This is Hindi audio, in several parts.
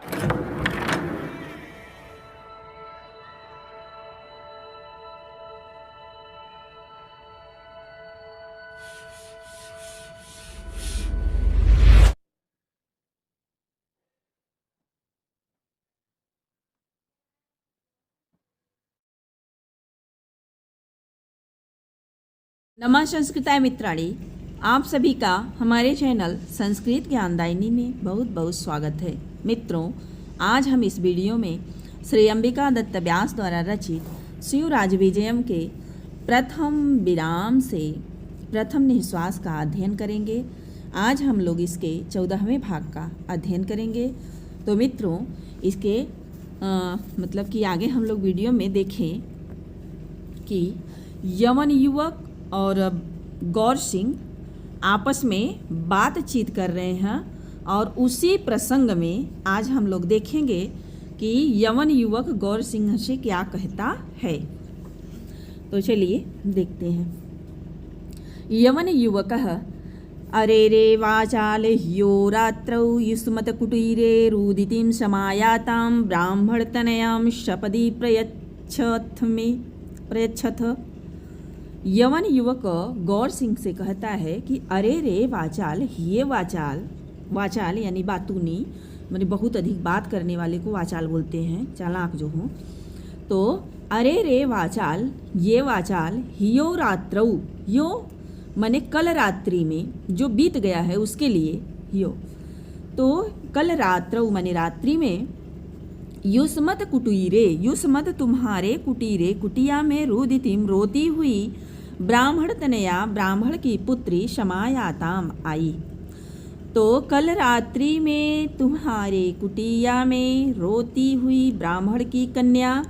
नमः संस्कृताय मित्राणि, आप सभी का हमारे चैनल संस्कृत ज्ञानदायिनी में बहुत बहुत स्वागत है। मित्रों, आज हम इस वीडियो में श्री अंबिका दत्त व्यास द्वारा रचित शिवराज विजयम के प्रथम विराम से प्रथम निःश्वास का अध्ययन करेंगे। आज हम लोग इसके 14वें भाग का अध्ययन करेंगे। तो मित्रों, इसके मतलब कि आगे हम लोग वीडियो में देखें कि यवन युवक और गौर सिंह आपस में बातचीत कर रहे हैं और उसी प्रसंग में आज हम लोग देखेंगे कि यवन युवक गौर सिंह से क्या कहता है। तो चलिए देखते हैं। यवन युवक अरे रे वाचाल ह्यो रात्रौ युष्मत कुटीरे रुदितिं समायातां ब्राह्मणतनयां शपदि प्रयच्छथ। यवन युवक गौर सिंह से कहता है कि अरे रे वाचाल, ये वाचाल यानी बातूनी, माने बहुत अधिक बात करने वाले को वाचाल बोलते हैं, चालाक जो हो। तो अरे रे वाचाल, ये वाचाल, हियो रात्रौ, यो माने कल रात्रि में जो बीत गया है उसके लिए हियो। तो कल रात्रौ माने रात्रि में, युष्मत कुटीरे, युष्मत तुम्हारे कुटीरे, कुटिया में रुदितिम रोती हुई, ब्राह्मण तनया ब्राह्मण की पुत्री समायाताम आई। तो कल रात्रि में तुम्हारे कुटिया में रोती हुई ब्राह्मण की कन्या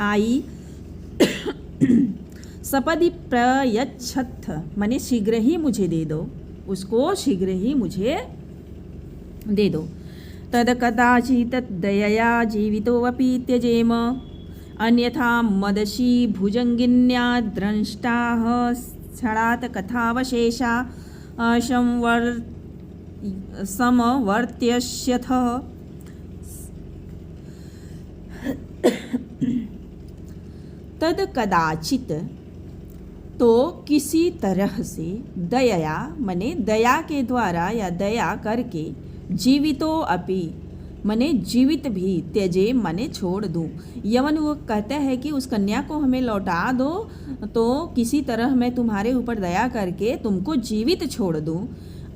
आई। सपदि प्रयच्छथ माने शीघ्र ही मुझे दे दो, उसको शीघ्र ही मुझे दे दो। तद कदाचित् दयया जीवितोऽपि त्यजेम, अन्यथा मदशी भुजंगिन्या द्रष्टाः क्षणात् कथावशेषा समवर्त्यस्यथ। तद कदाचित तो किसी तरह से, दया माने दया के द्वारा या दया करके, जीवितो अपि माने जीवित भी, त्यजे माने छोड़ दूँ। यवन वो कहता है कि उस कन्या को हमें लौटा दो, तो किसी तरह मैं तुम्हारे ऊपर दया करके तुमको जीवित छोड़ दूँ।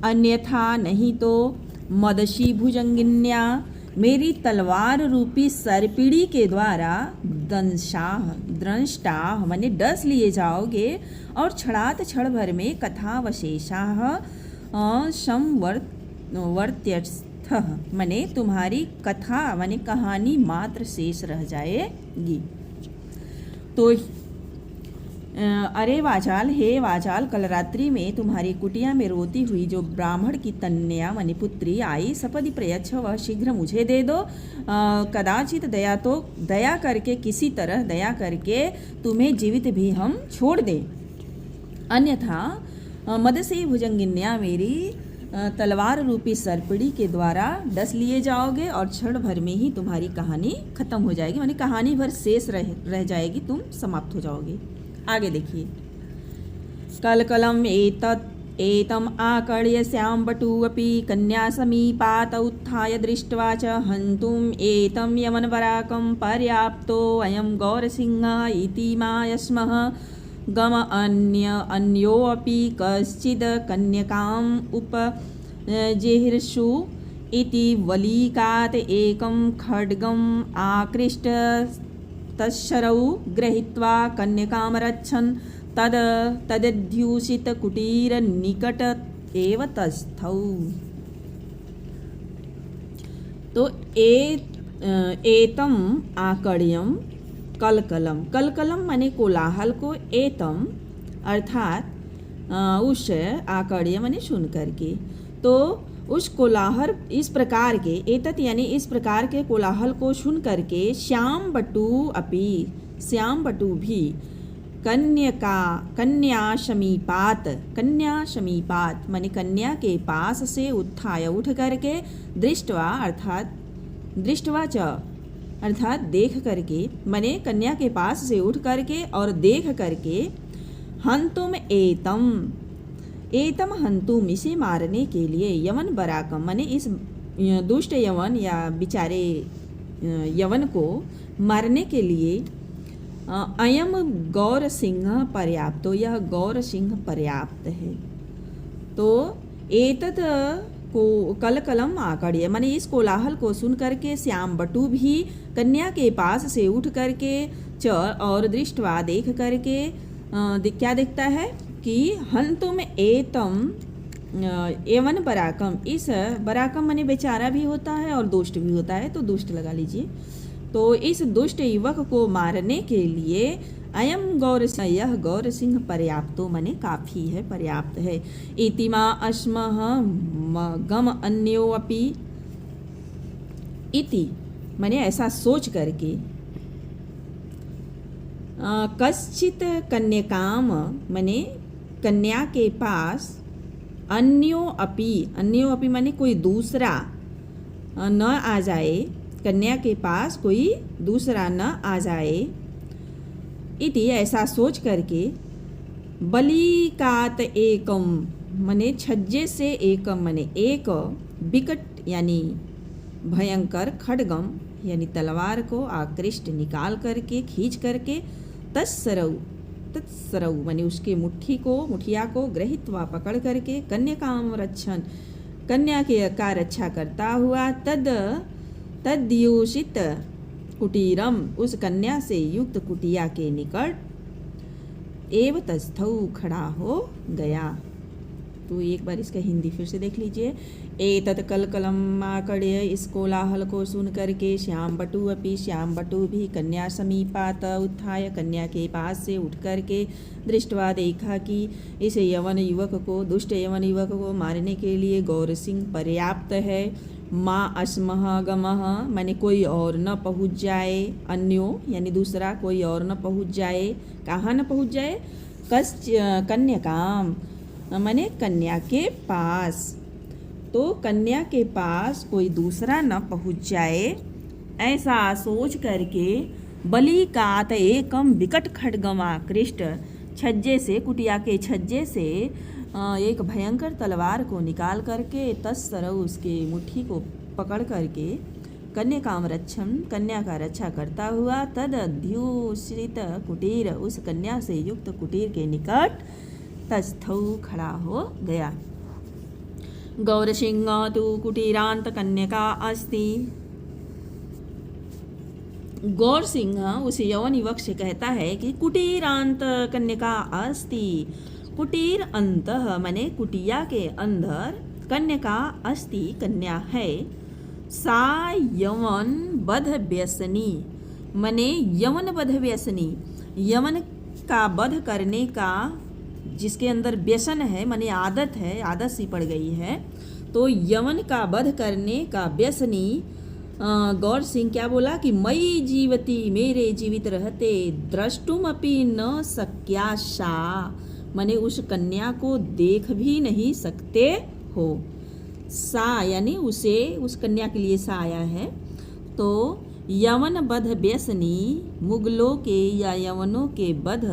अन्यथा नहीं तो मदशी भुजंगिन्या, मेरी तलवार रूपी सरपीड़ी के द्वारा द्रष्टाह माने डस लिए जाओगे, और क्षणात क्षण भर में कथावशेषाः संवर्त्यस्थ माने तुम्हारी कथा माने कहानी मात्र शेष रह जाएगी। तो अरे वाचाल, हे वाचाल, कल रात्रि में तुम्हारी कुटिया में रोती हुई जो ब्राह्मण की कन्या माने पुत्री आई, सपदि प्रयच्छ, वह शीघ्र मुझे दे दो। कदाचित दया, तो दया करके, किसी तरह दया करके तुम्हें जीवित भी हम छोड़ दें। अन्यथा मद से भुजंगिन्या, मेरी तलवार रूपी सरपड़ी के द्वारा डस लिए जाओगे और क्षण भर में ही तुम्हारी कहानी खत्म हो जाएगी, माने कहानी भर शेष रह जाएगी, तुम समाप्त हो जाओगे। आगे देखिए। कलकलम एतम आकर्ण्य श्याम बटू अपि कन्या समीपात उत्थाय दृष्ट्वा च हन्तुम एतम यमनवराकं पर्याप्तो अयं गौरसिंह इति मायस्मः। गम अन्योऽपि कश्चिद् कन्यकाम् उपजेहिर्षु इति वलिकात् एकं खड्गम् आकृष्ट तच्छरौ गृहीत्वा कन्यकां रक्षन् तदध्यूषितकुटीरनिकट एव तस्थौ। तो एतम आकर्ण्यम कलकलम, कलकलम माने कोलाहल को, एतम अर्थात उस आकर्ण्य माने सुन करके, तो उस कोलाहल इस प्रकार के, एतत यानी इस प्रकार के कोलाहल को सुन करके, श्याम बटू अपि, श्याम बटू भी, कन्या समीपात माने कन्या के पास से, उत्थाय उठ करके, दृष्टवा अर्थात दृष्टवा च अर्थात देख करके, मने कन्या के पास से उठ करके और देख करके, हंतुम एतम, एतम हंतुम इसे मारने के लिए, यवन बराकम मने इस दुष्ट यवन या बिचारे यवन को मारने के लिए, अयम गौर सिंह पर्याप्त, तो यह गौर सिंह पर्याप्त है। तो एतत को कल कलम आकड़िय, माने इस कोलाहल को सुन करके श्याम बटु भी कन्या के पास से उठ करके च और दृष्टवा देख करके क्या देखता है कि हंतुम एतम एवन बराकम, इस बराकम माने बेचारा भी होता है और दुष्ट भी होता है, तो दुष्ट लगा लीजिए। तो इस दुष्ट युवक को मारने के लिए अयम गौर, यह गौर सिंह पर्याप्तो माने काफी है, पर्याप्त है। इतिमा अश्मः गम अन्योपि, इति माने ऐसा सोच करके, कश्चित कन्याकाम माने कन्या के पास, अन्यो अपि माने कोई दूसरा न आ जाए, कन्या के पास कोई दूसरा न आ जाए, इति ऐसा सोच करके, बलिकात एकम माने छज्जे से एकम माने एक, विकट यानी भयंकर, खड्गम यानी तलवार को आकृष्ट निकाल करके, खींच करके, तत्सरऊ माने उसके मुठिया को ग्रहित्वा पकड़ करके, कन्याकाम रक्षण कन्या के का रक्षा करता हुआ, तद्योषित कुटीरम उस कन्या से युक्त कुटिया के निकट, एव तस्थौ खड़ा हो गया। तो एक बार इसका हिंदी फिर से देख लीजिए। एतत् कलकलमाकड़्य, इस कोलाहल को सुन करके, श्याम बटु अपि श्याम बटु भी कन्या समीपात उत्थाय कन्या के पास से उठ करके, दृष्टवा देखा कि इस यवन युवक को, दुष्ट यवन युवक को मारने के लिए गौर सिंह पर्याप्त है। माँ अस्मह गमह माने कोई और न पहुँच जाए, अन्यो यानी दूसरा कोई और न पहुँच जाए, कहाँ न पहुँच जाए, कन्याकाम माने कन्या के पास, तो कन्या के पास कोई दूसरा न पहुँच जाए, ऐसा सोच करके, बलिकात एकम विकट खड्गमाकृष्ट, छज्जे से, कुटिया के छज्जे से एक भयंकर तलवार को निकाल करके, तत्सरऊ उसके मुट्ठी को पकड़ करके, कन्याकाम रक्षण कन्या का रक्षा करता हुआ, तदध्युश्रित कुटीर उस कन्या से युक्त कुटीर के निकट, तस्थौ खड़ा हो गया। गौरसिंह तु कुटीरांत कन्यका अस्ति, गौर सिंह उस यवन युवक से कहता है कि कुटीरांत कन्यका अस्ति, कुटीर अंत माने कुटिया के अंदर, कन्यका अस्ति कन्या है, सा यवन बध व्यसनी माने यवन बध व्यसनी, यवन का वध करने का जिसके अंदर व्यसन है माने आदत है, आदत सी पड़ गई है, तो यवन का वध करने का व्यसनी गौर सिंह क्या बोला कि मई जीवती, मेरे जीवित रहते, द्रष्टुम अपि न शक्याशा माने उस कन्या को देख भी नहीं सकते हो। सा यानी उसे, उस कन्या के लिए सा आया है। तो यवन बध व्यसनी, मुगलों के या यवनों के वध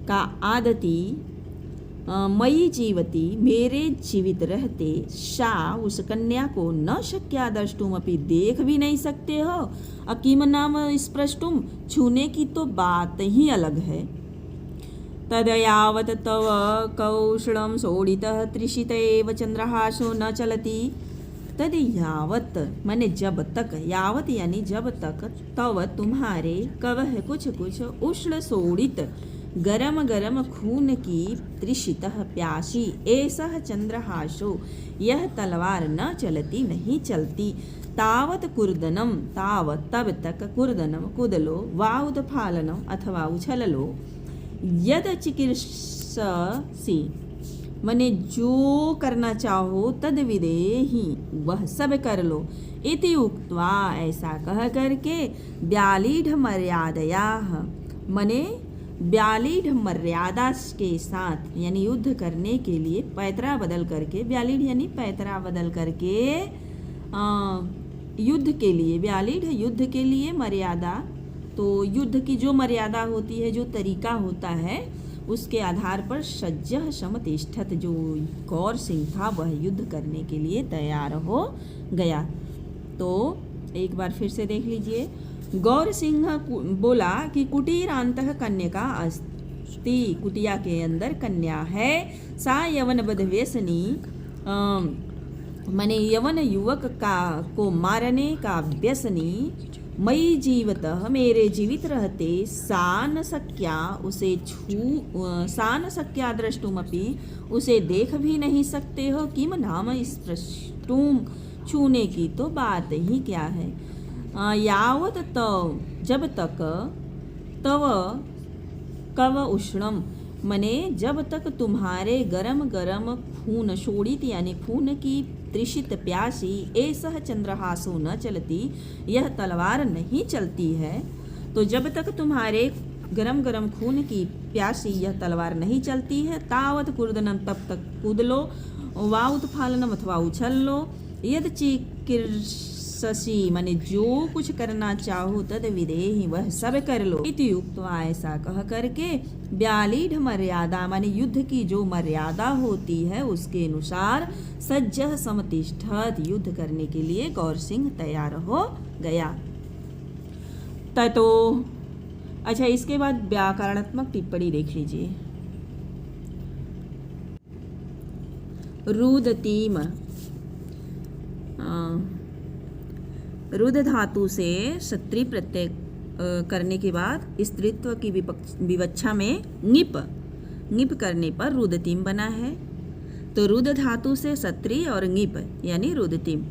का आदती, मई जीवती मेरे जीवित रहते, शा उस कन्या को न शक्या द्रष्टुम अपि देख भी नहीं सकते हो, अकीम नाम स्पृष्टुम छूने की तो बात ही अलग है। तदयावत तव कौशलम सोडितः त्रिषित एव चंद्रहासो न चलति, तद यावत माने जब तक, यावत यानी जब तक, तव तुम्हारे, कवह कुछ कुछ, उष्ण सोडित गरम गरम खून की, त्रिषितः प्यासी, ऐसा चंद्रहासो यह तलवार न चलती नहीं चलती, तावत कुर्दनम तावत तब तक, कुर्दनम कूदलो, वा उदफालनम अथवा उछल लो, यद चिकीर्षसि मने जो करना चाहो, तद विदेहि वह सब कर लो, इति उक्त्वा ऐसा कह करके, ब्यालीढ़ मर्यादया मने ब्यालीढ़ मर्यादा के साथ यानी युद्ध करने के लिए पैतरा बदल करके, ब्यालीढ़ यानी पैतरा बदल करके युद्ध के लिए, व्यालीढ़ युद्ध के लिए मर्यादा, तो युद्ध की जो मर्यादा होती है, जो तरीका होता है, उसके आधार पर सज्जः समतिष्ठत, जो गौर सिंह था वह युद्ध करने के लिए तैयार हो गया। तो एक बार फिर से देख लीजिए। गौर सिंह बोला कि कुटीरांतः कन्या अस्ति, कुटिया के अंदर कन्या है, सा यवन बध व्यसनी, माने यवन युवक का को मारने का व्यसनी, मई जीवतः, मेरे जीवित रहते, सा न सक्या, उसे सा न सक्या द्रष्टुमपि, उसे देख भी नहीं सकते हो, किम नाम स्पृष्टुम, छूने की तो बात ही क्या है। यावत तव, जब तक, तव कव उष्णम, मने जब तक तुम्हारे गरम गरम खून, शोणित यानी खून की तृषित प्यासी, ऐसह चंद्रहासो न चलती, यह तलवार नहीं चलती है। तो जब तक तुम्हारे गरम गरम खून की प्यासी यह तलवार नहीं चलती है, तावत कुर्दनम, तब तक कूद लो, वा उत्फालनम अथवा उछल लो, यद चिकीर्षसि, माने जो कुछ करना चाहो, तद विदेहि, वह सब कर लो, इति उक्त्वा, ऐसा कह करके, व्यालीढ़ मर्यादा, माने युद्ध की जो मर्यादा होती है उसके अनुसार सज्जः समतिष्ठत, युद्ध करने के लिए गौर सिंह तैयार हो गया। ततो, अच्छा इसके बाद व्याकरणात्मक टिप्पणी देख लीजिए। रुदतीम, रुद धातु से सत्री प्रत्यय करने के बाद स्त्रीत्व की विवक्षा में ङिप करने पर रुदतीम बना है। तो रुद धातु से सत्री और ङिप यानी रुदतीम।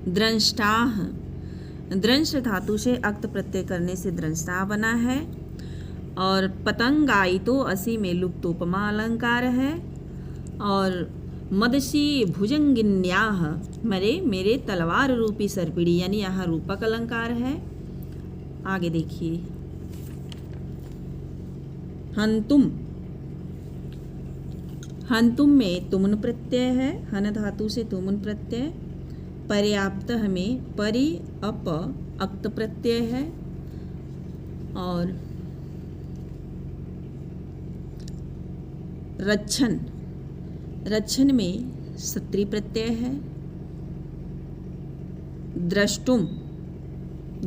द्रंष्टाह, द्रंश धातु से अक्त प्रत्यय करने से द्रंष्टा बना है। और पतंगायितो असी में लुप्तोपमा अलंकार है। और मदसी भुजंगिन्याह, मेरे तलवार रूपी सर्पिणी, यानी यहाँ रूपक अलंकार है। आगे देखिए। हंतुम, हंतुम में तुमुन प्रत्यय है, हन धातु से तुमुन प्रत्यय। पर्याप्त में परि अप अक्त प्रत्यय है। और रच्छन, रच्छन में सत्री प्रत्यय है। द्रष्टुम,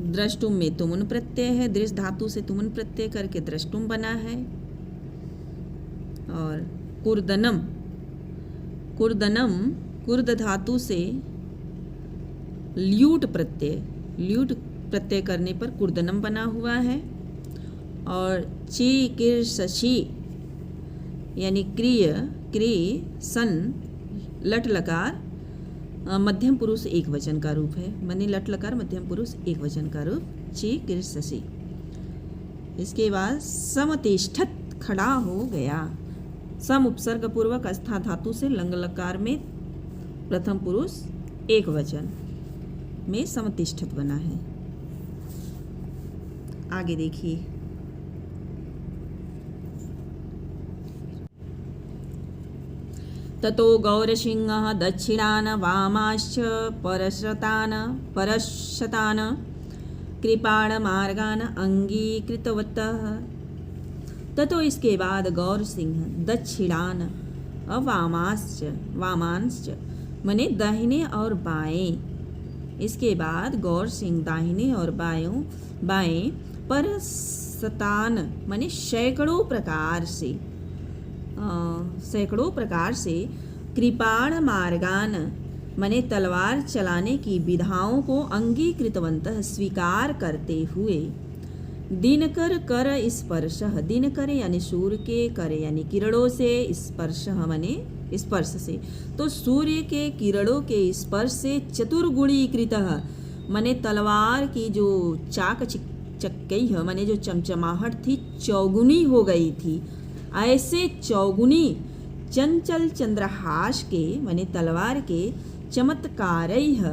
द्रष्टुम में तुमुन प्रत्यय है, दृश धातु से तुमुन प्रत्यय करके द्रष्टुम बना है। और कुर्दनम, कुर्दनम कुर्द धातु से ल्यूट प्रत्यय, ल्यूट प्रत्यय करने पर कुर्दनम बना हुआ है। और चिकीर्षसि यानी क्री सन लट लकार मध्यम पुरुष एक वचन का रूप है, माने लट लकार मध्यम पुरुष एक वचन का रूप, चिकीर्षसि। इसके बाद समतिष्ठत, खड़ा हो गया। सम उपसर्ग पूर्वक अस्था धातु से लंग लकार में प्रथम पुरुष एक वचन में समतिष्ठत बना है। आगे देखिए। ततो गौरसिंहः दक्षिणान वामाश्च परशतान कृपाणमार्गान अंगीकृतवतः। ततो इसके बाद गौर सिंह दक्षिणान वामाश्च, वामांश्च मने दाहिने और बाएं। इसके बाद गौर सिंह दाहिने और बाएं परशतान मने सैकड़ों प्रकार से, सैकड़ों प्रकार से, कृपाण मार्गान मने तलवार चलाने की विधाओं को अंगीकृतवन्तः स्वीकार करते हुए, दिनकर कर स्पर्श, दिनकर यानी सूर्य के कर यानी किरणों से, स्पर्श मने स्पर्श से, तो सूर्य के किरणों के स्पर्श से चतुर्गुणीकृत मने तलवार की जो चाक चक्कई है मने जो चमचमाहट थी चौगुनी हो गई थी। ऐसे चौगुनी चंचल चंद्रहास के मने तलवार के चमत्कारैः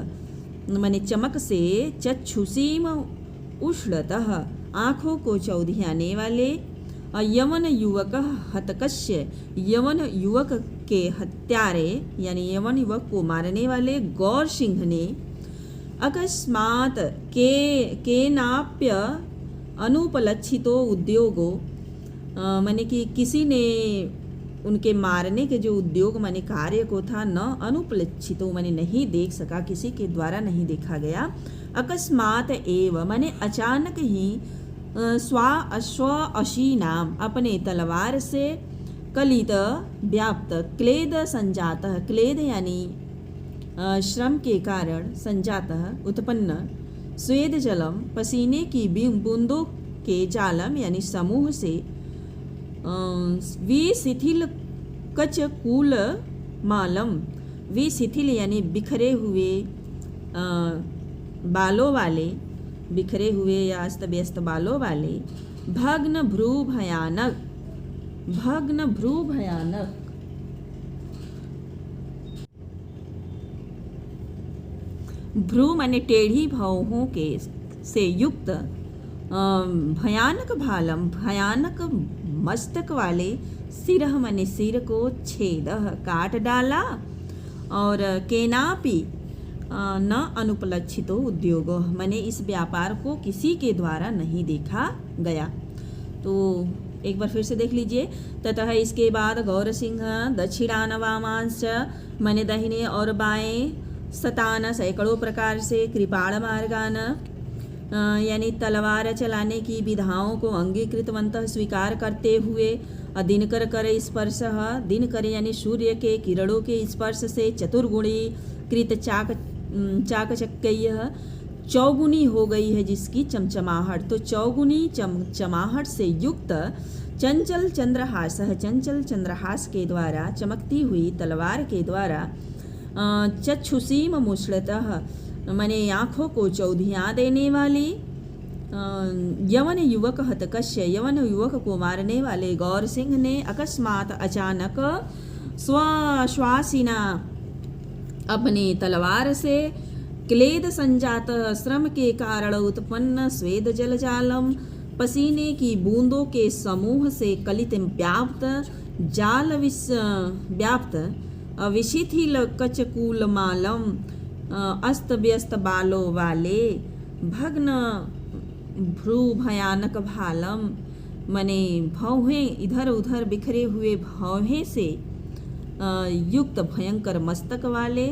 मने चमक से, चक्षुषीम उष्णतः आँखों को चौधियाने वाले, यवन युवक हतकस्य यवन युवक के हत्यारे यानी यवन युवक को मारने वाले गौर सिंह ने अकस्मात् केनाप्य अनुपलक्षितो उद्योगो, माने कि किसी ने उनके मारने के जो उद्योग माने कार्य को था न अनुपलक्षितो माने नहीं देख सका, किसी के द्वारा नहीं देखा गया। अकस्मात एव माने अचानक ही स्व अशी नाम अपने तलवार से कलित व्याप्त क्लेद संजात, क्लेद यानी श्रम के कारण, संजात उत्पन्न, स्वेद जलम पसीने की बूंदों के जालम यानी समूह से, विशिथिल कचकूल मालम, विशिथिल यानी बिखरे हुए बालों वाले, बिखरे हुए या अस्त व्यस्त बालों वाले, भग्न भ्रू भयानक, भग्न भ्रू भयानक, भ्रू माने टेढ़ी भौहों के से युक्त, भयानक भालम भयानक मस्तक वाले, सिरह माने सिर को, छेद काट डाला, और केनापि न अनुपलक्षितो उद्योग माने इस व्यापार को किसी के द्वारा नहीं देखा गया। तो एक बार फिर से देख लीजिए। ततः इसके बाद गौर सिंह दक्षिणान वामांश माने दाहिने और बाएं, शतान सैकड़ों प्रकार से, कृपाण मार्गान यानी तलवार चलाने की विधाओं को अंगीकृतवंतः स्वीकार करते हुए, दिनकर कर स्पर्श, दिनकर यानी सूर्य के किरणों के स्पर्श से चतुर्गुणी कृत चाकचक्य, चौगुनी हो गई है जिसकी चमचमाहट। तो चौगुनी चमचमाहट से युक्त चंचल चंद्रहास, चंचल चंद्रहास के द्वारा, चमकती हुई तलवार के द्वारा, चक्षुषीम मुश्लतः माने आँखों को चौधियाँ देने वाली, यवन युवक हतकश्य यवन युवक को मारने वाले गौर सिंह ने अकस्मात अचानक स्वश्वासिना अपनी तलवार से क्लेद संजात श्रम के कारण उत्पन्न स्वेद जलजालम पसीने की बूंदों के समूह से कलित व्याप्त जाल व्याप्त विशिथिल कचकूल मालम अस्त व्यस्त बालों वाले भग्न भ्रू भयानक भालम मने भौहें इधर उधर बिखरे हुए भौहें से युक्त भयंकर मस्तक वाले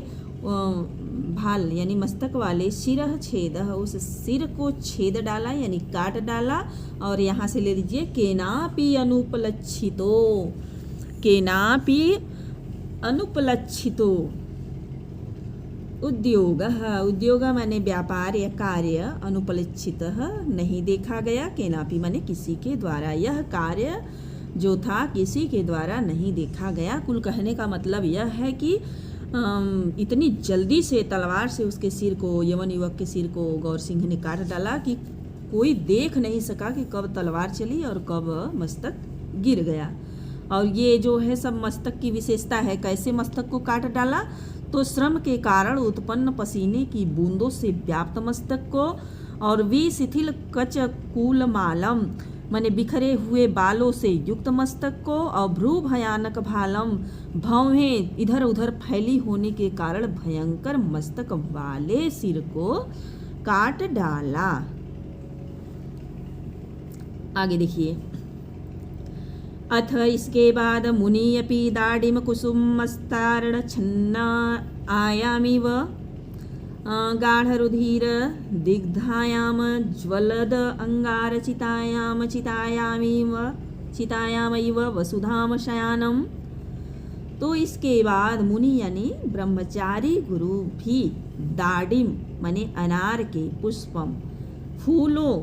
भाल यानी मस्तक वाले शिरह छेद उस सिर को छेद डाला यानी काट डाला। और यहाँ से ले लीजिए केनापि अनुपलक्षितो, केनापि अनुपलक्षितो उद्योग, उद्योग माने व्यापार या कार्य, अनुपलक्षित नहीं देखा गया, केनापि माने किसी के द्वारा, यह कार्य जो था किसी के द्वारा नहीं देखा गया। कुल कहने का मतलब यह है कि इतनी जल्दी से तलवार से उसके सिर को, यवन युवक के सिर को गौर सिंह ने काट डाला कि कोई देख नहीं सका कि कब तलवार चली और कब मस्तक गिर गया। और ये जो है सब मस्तक की विशेषता है। कैसे मस्तक को काट डाला? तो श्रम के कारण उत्पन्न पसीने की बूंदों से व्याप्त मस्तक को, और विशिथिल कचकूल मालम माने बिखरे हुए बालों से युक्त मस्तक को, और भ्रू भयानक भालम भौहें इधर उधर फैली होने के कारण भयंकर मस्तक वाले सिर को काट डाला। आगे देखिए, अथ इसके बाद मुनि अपि दाडिम कुसुम मस्तारण छन्न आयामिव गाढ़रुधिर दिग्धायाम ज्वलद अंगार चितायामिव वसुधाम शयानम। तो इसके बाद मुनि यानी ब्रह्मचारी गुरु भी दाडिम माने अनार के पुष्पम फूलों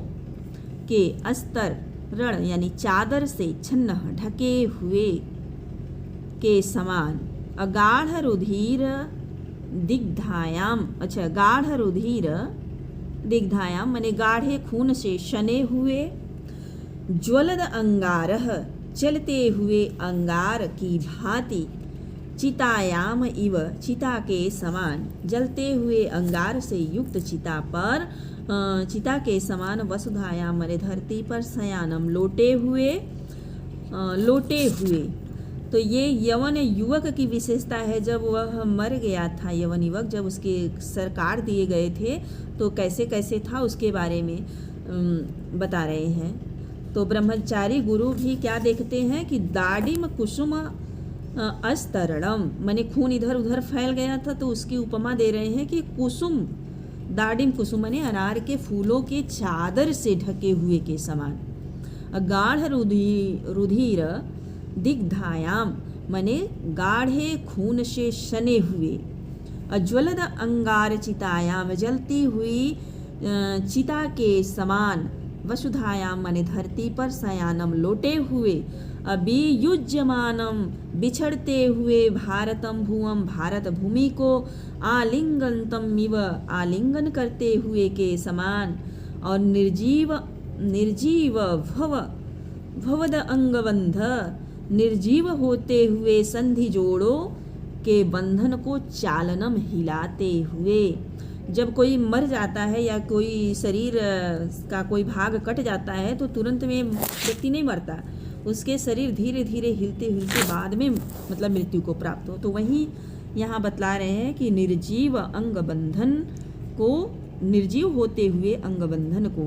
के अस्तर रण यानी चादर से छन्न ढके हुए के समान, अगाढ़ रुधिर दिग्धायाम, अच्छा गाढ़ रुधिर दिग्धायाम माने गाढ़े खून से शने हुए, ज्वलद अंगारह चलते हुए अंगार की भांति, चितायाम इव चिता के समान, जलते हुए अंगार से युक्त चिता पर, चिता के समान, वसुधायाम माने धरती पर, शयानम लोटे हुए तो ये यवन युवक की विशेषता है। जब वह मर गया था, यवन युवक जब उसके सर काट दिए गए थे तो कैसे कैसे था उसके बारे में बता रहे हैं। तो ब्रह्मचारी गुरु भी क्या देखते हैं कि दाडिम कुसुम अस्तरणम, माने खून इधर उधर फैल गया था, तो उसकी उपमा दे रहे हैं कि कुसुम, दाडिम कुसुम माने अनार के फूलों के चादर से ढके हुए के समान। गाढ़ रुधिर दिग्धायाम माने गाढ़े खून से सने हुए। अज्वलद अंगार चितायाम जलती हुई चिता के समान। वसुधायाम माने धरती पर शयानम लोटे हुए। अभियुज्यमानम बिछड़ते हुए। भारतम भुवम भारत भूमि को। आलिंगनतम इव आलिंगन करते हुए के समान। और निर्जीव भवद अंगबंध, निर्जीव होते हुए संधि जोड़ों के बंधन को चालनम हिलाते हुए। जब कोई मर जाता है या कोई शरीर का कोई भाग कट जाता है तो तुरंत में व्यक्ति नहीं मरता, उसके शरीर धीरे धीरे हिलते हिलते बाद में मतलब मृत्यु को प्राप्त हो। तो वहीं यहाँ बतला रहे हैं कि निर्जीव अंग बंधन को, निर्जीव होते हुए अंग बंधन को,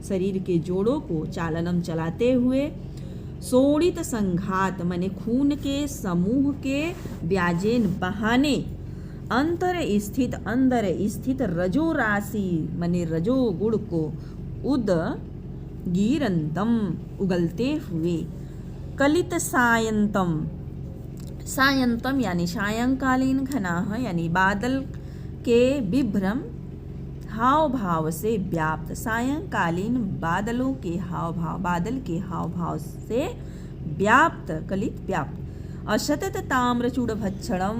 शरीर के जोड़ों को चालनम चलाते हुए। सोड़ित संघात माने खून के समूह के ब्याजेन बहाने। अंतर स्थित रजो राशि माने रजो गुण को उद गिरंतम उगलते हुए। कलित सायंतम, सायंतम यानी सायंकालीन घनाह यानी बादल के विभ्रम हाव भाव से व्याप्त। सायंकालीन बादलों के हाव भाव, बादल के हाव भाव से व्याप्त, कलित व्याप्त। असतत ताम्रचूड़ भक्षणम,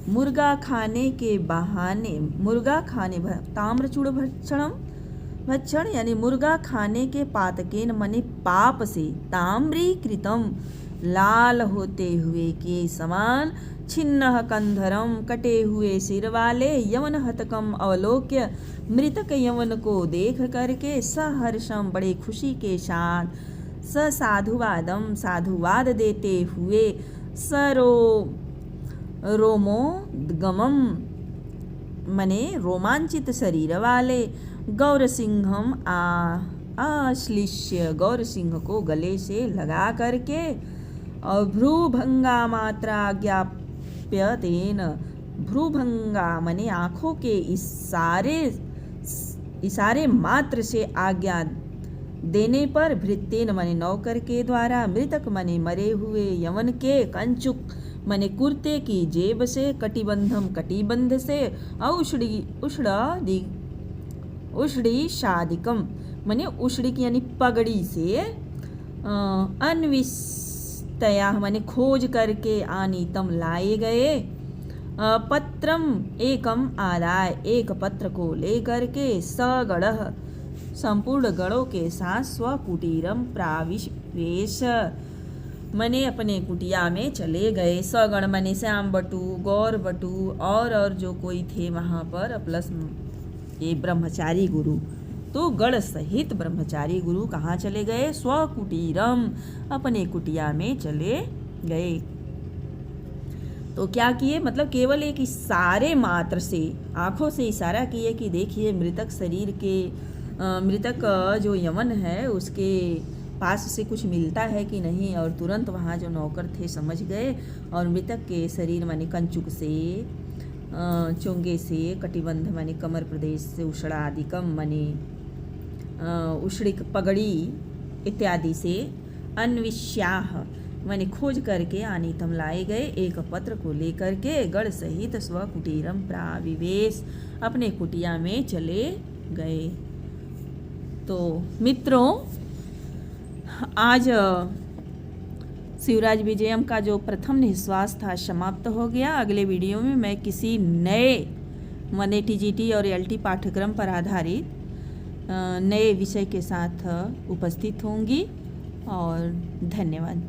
मुर्गा खाने के बहाने, मुर्गा खाने ताम्रचूड़ भक्षण यानी मुर्गा खाने के पातकेन मने पाप से। ताम्रीकृतम लाल होते हुए के समान। छिन्न कंधरम कटे हुए सिर वाले। यवन हतकम अवलोक्य मृतक यवन को देख करके। सहर्षम बड़े खुशी के साथ। स साधुवादम साधुवाद देते हुए। रोमोद्गमम मने रोमांचित शरीर वाले। गौर सिंहम आश्लिष्य गौर सिंह को गले से लगा करके। और भ्रूभंगा मात्रा ज्ञाप्यतेन, भ्रूभंगा मने आँखों के इशारे मात्र से आज्ञा देने पर। भृत्येन मने नौकर के द्वारा। मृतक मने मरे हुए यवन के। कंचुक मने कुर्ते की जेब से। कटिबंधम कटिबंध से। उषड़ी शादिकम मने उषड़ी यानी पगड़ी से। अन्विष्टया मने खोज करके। आनीतम लाए गए। पत्रम एकम आदाय एक पत्र को लेकर के। सगढ़ संपूर्ण गणों के साथ। स्वकुटीरम प्राविवेश मने अपने कुटिया में चले गए। सगण मने श्याम बटू, गौर बटू और जो कोई थे वहाँ पर, प्लस ये ब्रह्मचारी गुरु। तो गण सहित ब्रह्मचारी गुरु कहाँ चले गए? स्वकुटीरम अपने कुटिया में चले गए। तो क्या किए? मतलब केवल एक इशारे मात्र से, आंखों से इशारा किए कि देखिए मृतक शरीर के, मृतक जो यवन है उसके पास से कुछ मिलता है कि नहीं। और तुरंत वहाँ जो नौकर थे समझ गए और मृतक के शरीर माने कंचुक से, चोंगे से, कटिबंध माने कमर प्रदेश से, उषड़ा आदिकम माने उषड़ी पगड़ी इत्यादि से, अन्विष्याह माने खोज करके, आनीतम लाए गए एक पत्र को लेकर के। गढ़ सहित स्वकुटीरम प्राविवेश अपने कुटिया में चले गए। तो मित्रों, आज शिवराज विजयम का जो प्रथम निश्वास था समाप्त हो गया। अगले वीडियो में मैं किसी नए माने टीजीटी और एलटी पाठ्यक्रम पर आधारित नए विषय के साथ उपस्थित होंगी। और धन्यवाद।